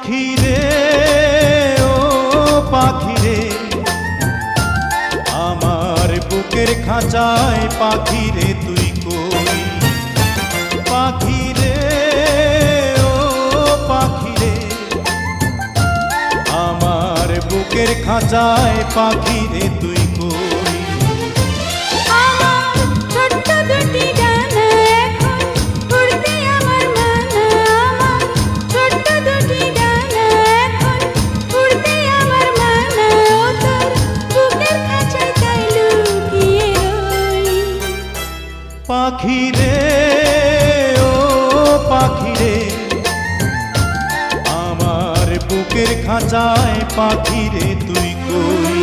পাখি রে ও পাখি রে, আমার বুকের খাঁচায় পাখি রে তুই কই। পাখি রে ও পাখি রে, আমার বুকের খাঁচায় পাখি রে তুই কই। আমার ছোট্ট দুটি ডানা এখন উড়তে আমার মানা, আমার ছোট্ট দুটি ডানা এখন উড়তে আমার মানা, ও তোর বুকের খাঁচায় তাই লুকিয়ে রই। পাখি রে ও পাখি রে, আমার বুকের খাঁচায় পাখি রে তুই কই।